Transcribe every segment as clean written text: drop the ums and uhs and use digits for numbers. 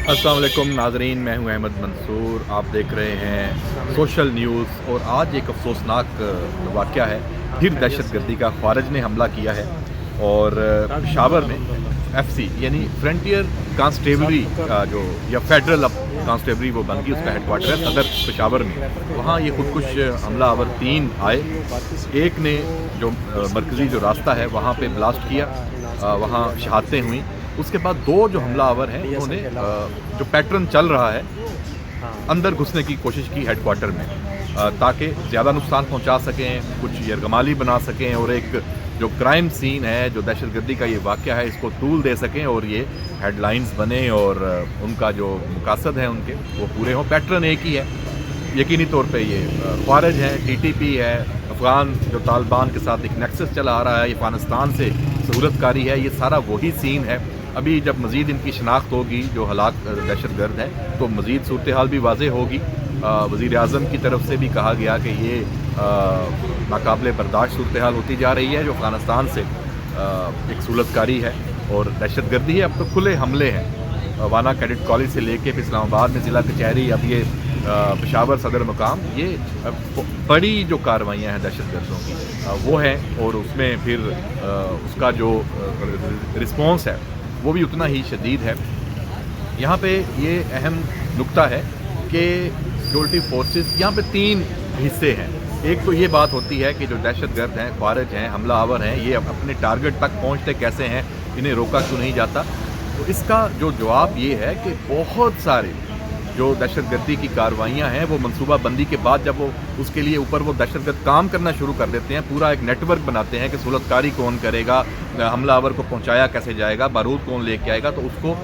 अस्सलाम वालेकुम नाजरीन, मैं हूं अहमद मंसूर। आप देख रहे हैं सोशल न्यूज़। और आज एक अफसोसनाक वाक़या है। फिर दहशतगर्दी का ख़ारिज ने हमला किया है और पेशावर में FC यानी फ्रंटियर कांस्टेबलरी का जो या फेडरल अब कांस्टेबलरी वो बन गई, उसका हेडक्वार्टर है सदर पेशावर में। वहाँ ये खुदकुश हमलावर 3 आए। एक ने जो मरकज़ी जो रास्ता है वहाँ पे ब्लास्ट किया, वहाँ शहादतें हुई। उसके बाद 2 जो हमलावर हैं उन्होंने जो पैटर्न चल रहा है अंदर घुसने की कोशिश की हेडक्वार्टर में, ताकि ज़्यादा नुकसान पहुंचा सकें, कुछ यरगमाली बना सकें और एक जो क्राइम सीन है, जो दहशतगर्दी का ये वाक़या है, इसको तूल दे सकें और ये हेडलाइंस बने और उनका जो मकासद है उनके वो पूरे हों। पैटर्न एक ही है, यकीनी तौर पे ये ख़ारिज है, TTP है, अफ़गान जो तालिबान के साथ एक नेक्सस चला आ रहा है, ये अफ़गानिस्तान से सहूलतकारी है, ये सारा वही सीन है। अभी जब मज़ीद इनकी शनाख्त होगी जो हलाक दहशतगर्द हैं तो मज़ीद सूरत हाल भी वाज़ेह होगी। वज़ीर आज़म की तरफ से भी कहा गया कि ये नाकाबिले बर्दाश्त सूरत हाल होती जा रही है जो अफ़गानिस्तान से एक सहूलतकारी है और दहशतगर्दी है। अब तो खुले हमले हैं, वाना कैडेट कॉलेज से लेके फिर इस्लामाबाद में ज़िला कचहरी, अब ये पेशावर सदर मकाम, ये बड़ी जो कार्रवाइयाँ हैं दहशतगर्दों की वो हैं और उसमें फिर उसका जो रिस्पॉन्स है वो भी उतना ही शदीद है। यहाँ पे ये अहम नुक्ता है कि सिक्योरिटी फोर्सेस यहाँ पे 3 हिस्से हैं। एक तो ये बात होती है कि जो दहशतगर्द हैं, ख़ारिज हैं, हमलावर हैं, ये अपने टारगेट तक पहुँचते कैसे हैं, इन्हें रोका क्यों नहीं जाता। तो इसका जो जवाब ये है कि बहुत सारे जो दहशतगर्दी की कार्रवाइयाँ हैं वो मनसूबा बंदी के बाद जब वो उसके लिए ऊपर वो दहशतगर्द काम करना शुरू कर देते हैं, पूरा एक नेटवर्क बनाते हैं कि सहूलतकारी कौन करेगा, हमलावर को पहुंचाया कैसे जाएगा, बारूद कौन लेके आएगा, तो उसको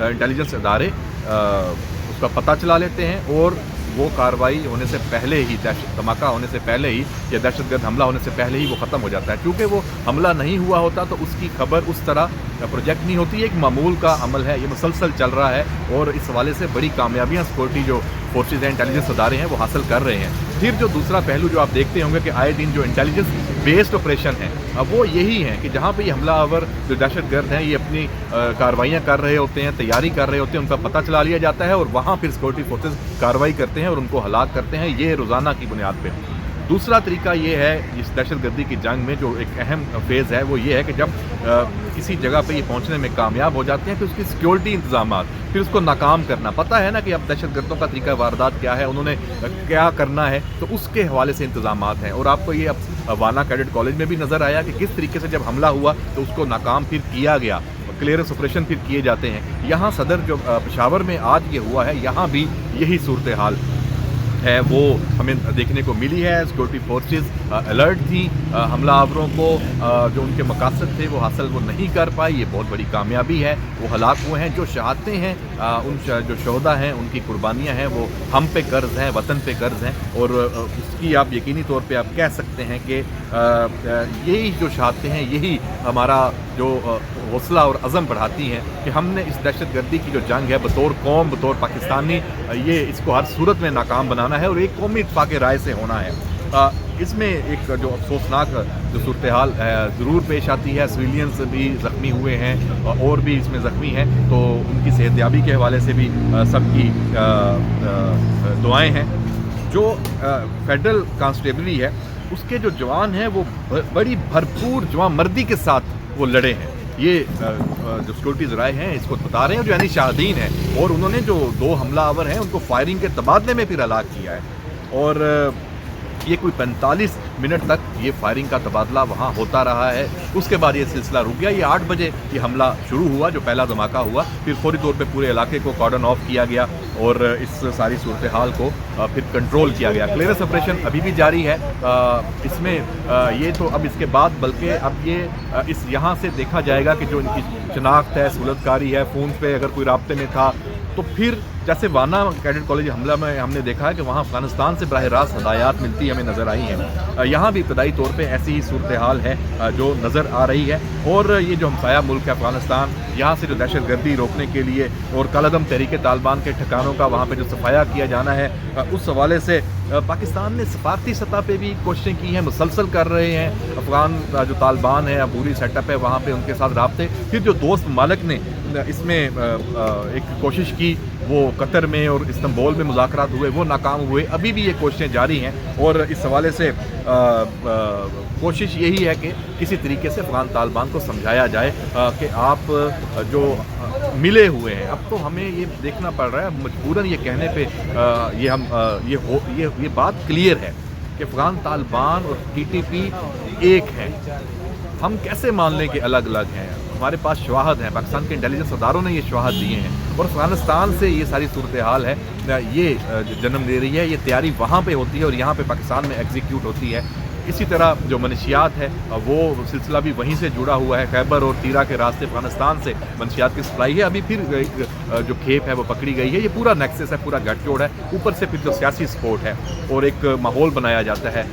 इंटेलिजेंस इदारे उसका पता चला लेते हैं और वो कार्रवाई होने से पहले ही, धमाका होने से पहले ही या दहशतगर्द हमला होने से पहले ही वो ख़त्म हो जाता है। क्योंकि वो हमला नहीं हुआ होता तो उसकी खबर उस तरह प्रोजेक्ट नहीं होती। एक मामूल का अमल है, ये मुसलसल चल रहा है और इस हवाले से बड़ी कामयाबियाँ सिक्योरिटी जो फोर्सेज हैं, इंटेलिजेंस अदारे हैं वो हासिल कर रहे हैं। फिर जो दूसरा पहलू जो आप देखते होंगे कि आए दिन जो इंटेलिजेंस बेस्ड ऑपरेशन है अब वो यही है कि जहाँ पे ये हमलावर जो दहशतगर्द हैं ये अपनी कार्रवाइयाँ कर रहे होते हैं, तैयारी कर रहे होते हैं, उनका पता चला लिया जाता है और वहाँ फिर सिक्योरिटी फोर्सेज कार्रवाई करते हैं और उनको हलाक करते हैं। ये रोज़ाना की बुनियाद पर। दूसरा तरीका ये है इस दहशतगर्दी की जंग में जो एक अहम फेज़ है वो ये है कि जब किसी जगह पे ये पहुंचने में कामयाब हो जाते हैं तो उसकी सिक्योरिटी इंतजामात, फिर उसको नाकाम करना। पता है ना कि अब दहशतगर्दों का तरीका वारदात क्या है, उन्होंने क्या करना है, तो उसके हवाले से इंतजामात हैं। और आपको ये अब वाना कैडेट कॉलेज में भी नज़र आया कि किस तरीके से जब हमला हुआ तो उसको नाकाम फिर किया गया, क्लियरेंस ऑपरेशन फिर किए जाते हैं। यहाँ सदर जो पेशावर में आज ये हुआ है, यहाँ भी यही सूरत हाल है वो हमें देखने को मिली है। सिक्योरिटी फोर्सेस अलर्ट थी, हमलावरों को जो उनके मकासद थे वो हासिल वो नहीं कर पाए, ये बहुत बड़ी कामयाबी है। वो हलाक हुए हैं, जो शहादतें हैं उन जो शहदा हैं उनकी कुर्बानियाँ हैं वो हम पे कर्ज हैं, वतन पे कर्ज हैं और उसकी आप यकीनी तौर पे आप कह सकते हैं कि यही जो शहादतें हैं यही हमारा जो हौसला और अज़म बढ़ाती हैं कि हमने इस दहशतगर्दी की जो जंग है बतौर कौम, बतौर पाकिस्तानी, ये इसको हर सूरत में नाकाम बनाना है और एक कौमी इत्तेफाक राय से होना है। इसमें एक जो अफसोसनाक जो सूरत हाल ज़रूर पेश आती है, सिविलियंस भी ज़ख्मी हुए हैं और भी इसमें ज़ख्मी हैं, तो उनकी सेहतयाबी के हवाले से भी सबकी दुआएँ हैं। जो फेडरल कांस्टेबलरी है उसके जो जवान हैं वो बड़ी भरपूर जवान मर्दी के साथ वो लड़े हैं। ये जो सिक्योरिटी ज़राए हैं इसको बता रहे हैं जो यानी शाहदीन हैं और उन्होंने जो 2 हमलावर हैं उनको फायरिंग के तबादले में फिर हलाक किया है और ये कोई 45 मिनट तक ये फायरिंग का तबादला वहाँ होता रहा है। उसके बाद ये सिलसिला रुक गया। ये 8 बजे ये हमला शुरू हुआ जो पहला धमाका हुआ, फिर फौरी तौर पे पूरे इलाके को कॉर्डन ऑफ किया गया और इस सारी सूरत हाल को फिर कंट्रोल किया गया। क्लियरेंस ऑपरेशन अभी भी जारी है। इसमें ये तो अब इसके बाद बल्कि अब ये इस यहाँ से देखा जाएगा कि जो इनकी शनाख्त है, सहूलतकारी है, फ़ोन पे अगर कोई राब्ते में था तो फिर जैसे वाना कैडेट कॉलेज हमला में हमने देखा है कि वहाँ अफ़गानिस्तान से बराह रास्त हदायत मिलती हमें नज़र आई हैं। यहाँ भी इब्तदाई तौर पे ऐसी ही सूरत हाल है जो नज़र आ रही है और ये जो हमसाया मुल्क है अफ़गानिस्तान, यहाँ से जो दहशतगर्दी रोकने के लिए और कलअदम तहरीक तालिबान के ठिकानों का वहाँ पे जो सफाया किया जाना है उस हवाले से पाकिस्तान ने सफारती सतह पे भी कोशिशें की हैं, मुसलसल कर रहे हैं। अफ़गान जो तालिबान है, अबूरी सेटअप है, वहाँ पे उनके साथ राब्ते। फिर जो दोस्त ममालिक ने इसमें एक कोशिश की, वो कतर में और इस्तांबुल में मुज़ाकरात हुए, वो नाकाम हुए। अभी भी ये कोशिशें जारी हैं और इस हवाले से कोशिश यही है कि किसी तरीके से अफ़गान तालिबान को समझाया जाए कि आप जो मिले हुए हैं, अब तो हमें ये देखना पड़ रहा है मजबूरन ये कहने पे ये बात क्लियर है कि अफ़गान तालिबान और TTP एक है। हम कैसे मान लें कि अलग अलग हैं? हमारे पास शवाहद हैं, पाकिस्तान के इंटेलिजेंस अदारों ने ये शवाहद दिए हैं और अफ़गानिस्तान से ये सारी सूरत हाल है, ये जन्म दे रही है। ये तैयारी वहाँ पे होती है और यहाँ पे पाकिस्तान में एग्जीक्यूट होती है। इसी तरह जो मनशियात है वो सिलसिला भी वहीं से जुड़ा हुआ है। खैबर और तीरा के रास्ते अफ़गानिस्तान से मनशियात की सप्लाई है। अभी फिर एक जो खेप है वो पकड़ी गई है। ये पूरा नेक्सस है, पूरा गठजोड़ है। ऊपर से फिर जो सियासी सपोर्ट है और एक माहौल बनाया जाता है,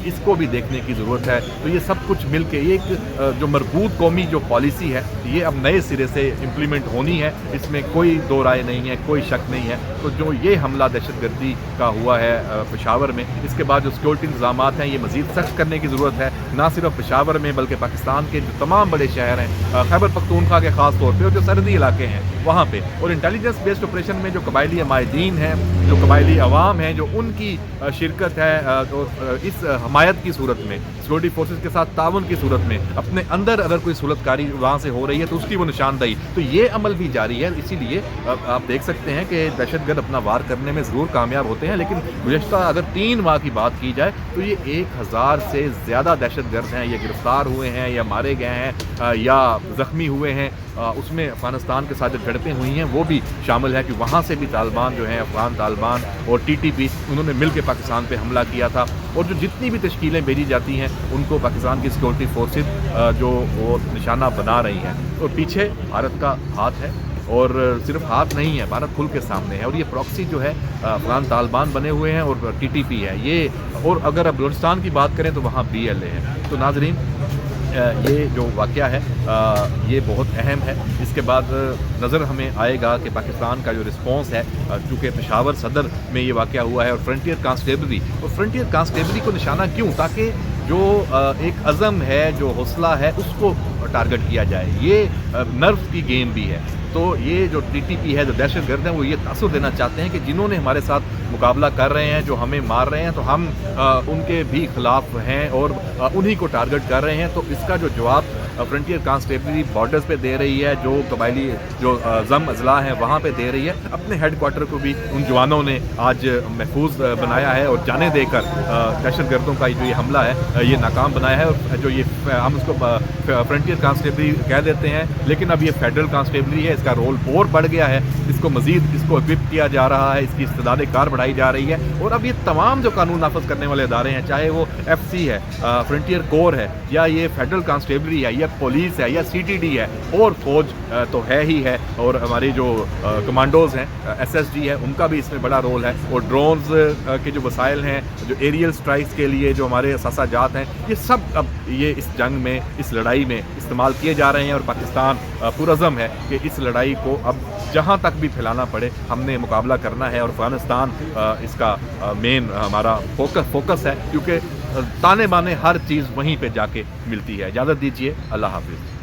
इसको भी देखने की ज़रूरत है। तो ये सब कुछ मिल के एक जो मरबूत कौमी जो पॉलिसी है, ये अब नए सिरे से इम्प्लीमेंट होनी है। इसमें कोई दो राय नहीं है, कोई शक नहीं है। तो जो ये हमला दहशतगर्दी का हुआ है पेशावर में, इसके बाद जो सिक्योरिटी इंतजाम हैं ये मज़ीद सख्त करने की ज़रूरत है। ना सिर्फ पेशावर में बल्कि पाकिस्तान के जो तमाम बड़े शहर हैं, खैबर पख्तूनख्वा के ख़ास तौर पे और जो सरहदी इलाके हैं वहाँ पे, और इंटेलिजेंस बेस्ड ऑपरेशन में जो कबायली अमायदीन हैं, जो कबायली अवाम हैं, जो उनकी शिरकत है, तो इस हमायत की सूरत में, सिक्योरिटी फोर्सेस के साथ ताउन की सूरत में अपने अंदर अगर कोई सूरतकारी वहाँ से हो रही है तो उसकी वो निशानदही, तो ये अमल भी जारी है। इसीलिए आप देख सकते हैं कि दहशतगर्द अपना वार करने में ज़रूर कामयाब होते हैं, लेकिन गुज़श्ता अगर 3 माह की बात की जाए तो ये 1000 से ज़्यादा दहशतगर्द हैं, ये गिरफ़्तार हुए हैं या मारे गए हैं या ज़ख्मी हुए हैं। उसमें अफ़गानिस्तान के साथ जो झड़पें हुई हैं वो भी शामिल है कि वहाँ से भी तालिबान जो हैं, अफ़गान तालिबान और TTP, उन्होंने मिल के पाकिस्तान पे हमला किया था। और जो जितनी भी तश्कीलें भेजी जाती हैं उनको पाकिस्तान की सिक्योरिटी फोर्सेस जो वो निशाना बना रही हैं। और पीछे भारत का हाथ है, और सिर्फ हाथ नहीं है, भारत खुल के सामने है। और ये प्रॉक्सी जो है अफ़गान तालिबान बने हुए हैं और TTP है ये। और अगर अब बलूचिस्तान की बात करें तो वहाँ BLA है। तो नाज़रीन, ये जो वाक़या है ये बहुत अहम है। इसके बाद नज़र हमें आएगा कि पाकिस्तान का जो रिस्पॉन्स है, चूँकि पेशावर सदर में ये वाक़या हुआ है और फ्रंटियर कांस्टेबली को निशाना क्यों? ताकि जो एक अज़म है, जो हौसला है, उसको टारगेट किया जाए। ये नर्व की गेम भी है। तो ये जो TTP है, जो दहशतगर्द हैं, वो ये तासुर देना चाहते हैं कि जिन्होंने हमारे साथ मुकाबला कर रहे हैं, जो हमें मार रहे हैं, तो हम उनके भी खिलाफ हैं और उन्हीं को टारगेट कर रहे हैं। तो इसका जो जवाब फ्रंटियर कांस्टेबली बॉर्डर्स पे दे रही है, जो कबायली जो ज़म अजला हैं वहाँ पे दे रही है। अपने हेडक्वार्टर को भी उन जवानों ने आज महफूज बनाया है और जाने देकर दहशतगर्दों का जो ये हमला है ये नाकाम बनाया है। और जो ये हम उसको फ्रंटियर कांस्टेबली कह देते हैं, लेकिन अब ये फेडरल कांस्टेबली है। इसका रोल और बढ़ गया है, इसको मज़ीद इसको इक्विप किया जा रहा है, इसकी इस्तेदाद कार बढ़ाई जा रही है। और अब ये तमाम जो कानून नाफज करने वाले अदारे हैं, चाहे वो FC है, फ्रंटियर कोर है, या ये फेडरल कांस्टेबली है, या पुलिस है, या CTD है, और फौज तो है ही है, और हमारी जो कमांडोज हैं, SSG है, उनका भी इसमें बड़ा रोल है। और ड्रोन्स के जो वसाइल हैं, जो एरियल स्ट्राइक्स के लिए जो हमारे असासाजात हैं, ये सब अब ये इस जंग में, इस लड़ाई में इस्तेमाल किए जा रहे हैं। और पाकिस्तान पुरज़म है कि इस लड़ाई को अब जहाँ तक भी फैलाना पड़े हमने मुकाबला करना है। और अफ़गानिस्तान इसका मेन हमारा फोकस है, क्योंकि ताने बाने हर चीज़ वहीं पे जाके मिलती है। इजाज़त दीजिए, अल्लाह हाफ़िज़।